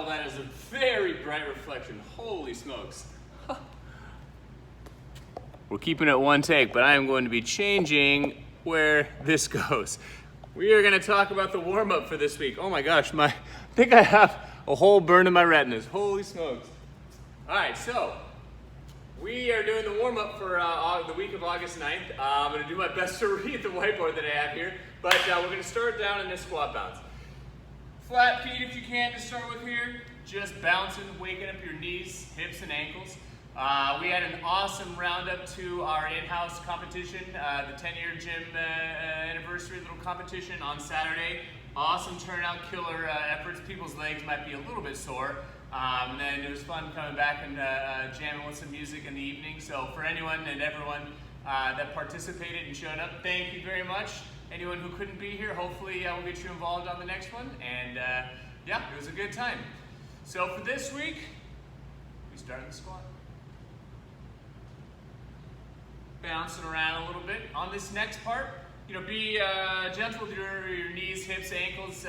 that is a very bright reflection. Holy smokes. We're keeping it one take, but I am going to be changing where this goes. We are going to talk about the warm-up for this week. Oh my gosh, I think I have a hole burned in my retinas. Holy smokes. All right, so we are doing the warm-up for the week of August 9th. I'm going to do my best to read the whiteboard that I have here, but we're going to start down in this squat bounce. Flat feet if you can to start with here. Just bouncing, waking up your knees, hips, and ankles. We had an awesome roundup to our in-house competition, the 10-year gym anniversary little competition on Saturday. Awesome turnout, killer efforts. People's legs might be a little bit sore. And then it was fun coming back and jamming with some music in the evening. So for anyone and everyone that participated and showed up, thank you very much. Anyone who couldn't be here, hopefully we'll get you involved on the next one. And yeah, it was a good time. So for this week, we start in the squat. Bouncing around a little bit. On this next part, be gentle with your knees, hips, ankles,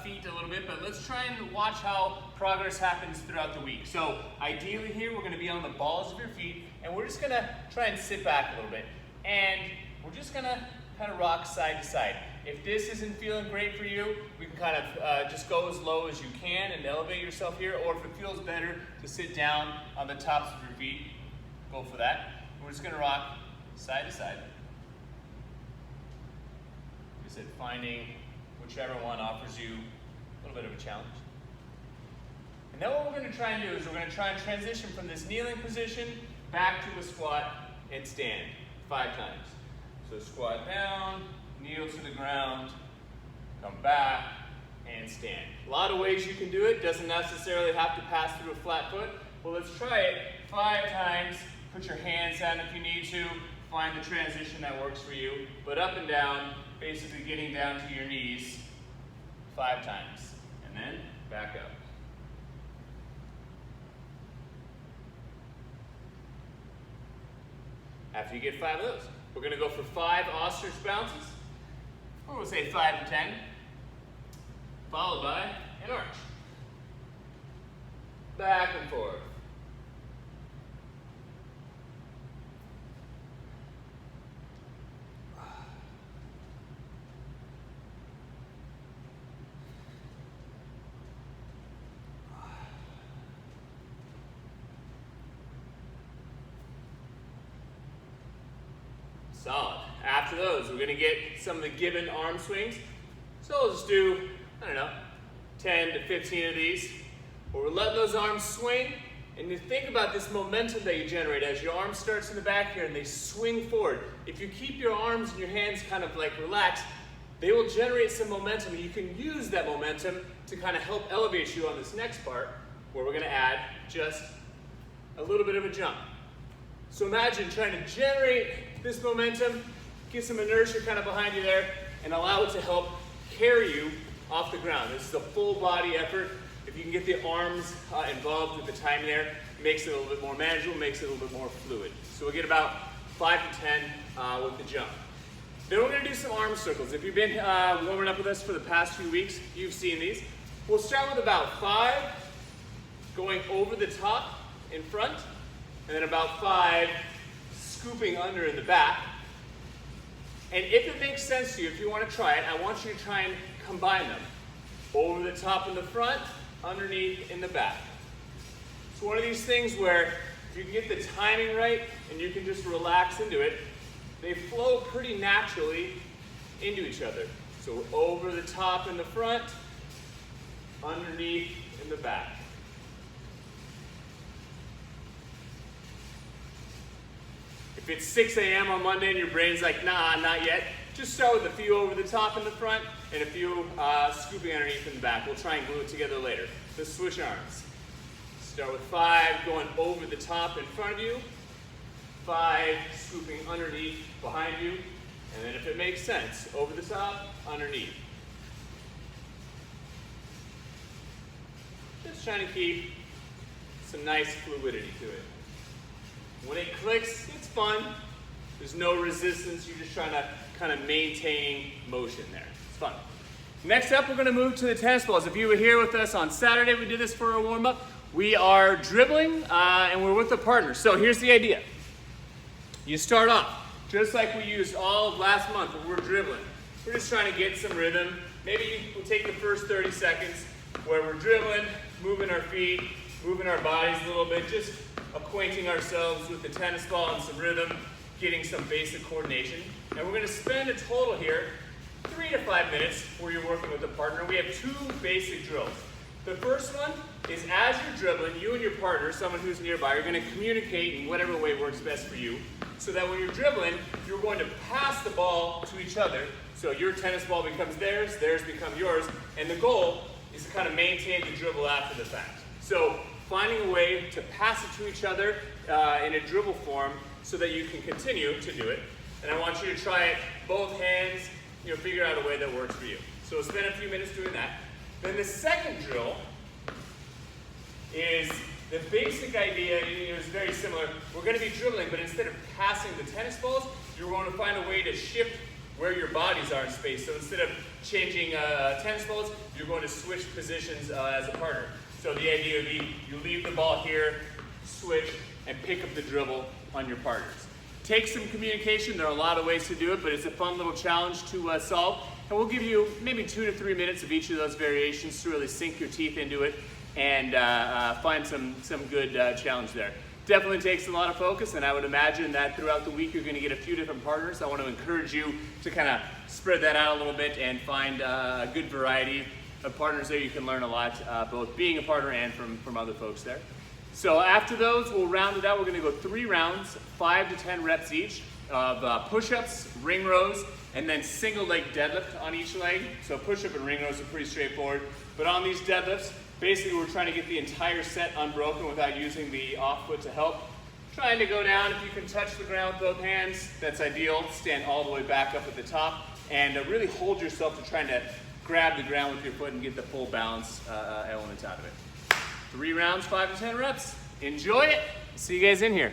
feet a little bit, but let's try and watch how progress happens throughout the week. So ideally here, we're gonna be on the balls of your feet, and we're just gonna try and sit back a little bit. And we're just gonna kind of rock side to side. If this isn't feeling great for you, we can kind of just go as low as you can and elevate yourself here, or if it feels better to sit down on the tops of your feet, go for that. We're just gonna rock side to side. Like I said, finding whichever one offers you a little bit of a challenge. And then what we're going to try and do is we're going to try and transition from this kneeling position back to a squat and stand 5 times. So squat down, kneel to the ground, come back, and stand. A lot of ways you can do it. Doesn't necessarily have to pass through a flat foot. Well, let's try it 5 times. Put your hands down if you need to. Find the transition that works for you, but up and down, basically getting down to your knees 5 times, and then back up. After you get 5 of those, we're going to go for 5 ostrich bounces, or we'll say 5 to 10, followed by an arch. Back and forth. Solid. After those, we're going to get some of the given arm swings. So we'll just do, 10 to 15 of these. Where we're letting those arms swing, and you think about this momentum that you generate as your arm starts in the back here and they swing forward. If you keep your arms and your hands kind of like relaxed, they will generate some momentum, and you can use that momentum to kind of help elevate you on this next part, where we're going to add just a little bit of a jump. So imagine trying to generate this momentum, get some inertia kind of behind you there, and allow it to help carry you off the ground. This is a full body effort. If you can get the arms involved with the timing there, it makes it a little bit more manageable, makes it a little bit more fluid. So we'll get about 5 to 10 with the jump. Then we're gonna do some arm circles. If you've been warming up with us for the past few weeks, you've seen these. We'll start with about 5, going over the top in front, and then about 5, scooping under in the back. And if it makes sense to you, if you want to try it, I want you to try and combine them. Over the top in the front, underneath in the back. It's one of these things where if you can get the timing right and you can just relax into it, they flow pretty naturally into each other. So over the top in the front, underneath in the back. If it's 6 a.m. on Monday and your brain's like, nah, not yet, just start with a few over the top in the front and a few scooping underneath in the back. We'll try and glue it together later. Let's switch arms. Start with 5 going over the top in front of you, 5 scooping underneath behind you, and then if it makes sense, over the top, underneath. Just trying to keep some nice fluidity to it. When it clicks, it's fun. There's no resistance. You're just trying to kind of maintain motion there. It's fun. Next up, we're gonna move to the tennis balls. If you were here with us on Saturday, we did this for a warm-up. We are dribbling and we're with a partner. So here's the idea. You start off, just like we used all of last month when we're dribbling. We're just trying to get some rhythm. Maybe we'll take the first 30 seconds where we're dribbling, moving our feet, moving our bodies a little bit, just acquainting ourselves with the tennis ball and some rhythm, getting some basic coordination. And we're gonna spend a total here 3 to 5 minutes where you're working with a partner. We have 2 basic drills. The first one is as you're dribbling, you and your partner, someone who's nearby, are going to communicate in whatever way works best for you, so that when you're dribbling, you're going to pass the ball to each other. So your tennis ball becomes theirs, theirs become yours, and the goal is to kind of maintain the dribble after the fact. So finding a way to pass it to each other in a dribble form so that you can continue to do it. And I want you to try it both hands, figure out a way that works for you. So we'll spend a few minutes doing that. Then the second drill is the basic idea. Is very similar. We're going to be dribbling, but instead of passing the tennis balls, you're going to find a way to shift where your bodies are in space. So instead of changing tennis balls, you're going to switch positions as a partner. So the idea would be you leave the ball here, switch, and pick up the dribble on your partners. Takes some communication. There are a lot of ways to do it, but it's a fun little challenge to solve. And we'll give you maybe 2 to 3 minutes of each of those variations to really sink your teeth into it and find some good challenge there. Definitely takes a lot of focus, and I would imagine that throughout the week you're going to get a few different partners. I want to encourage you to kind of spread that out a little bit and find a good variety of partners there. You can learn a lot, both being a partner and from other folks there. So after those, we'll round it out. We're going to go 3 rounds, 5 to 10 reps each of push-ups, ring rows, and then single leg deadlift on each leg. So push-up and ring rows are pretty straightforward. But on these deadlifts, basically we're trying to get the entire set unbroken without using the off foot to help. Trying to go down. If you can touch the ground with both hands, that's ideal. Stand all the way back up at the top and really hold yourself to trying to grab the ground with your foot and get the full balance element out of it. 3 rounds, 5 to 10 reps. Enjoy it. See you guys in here.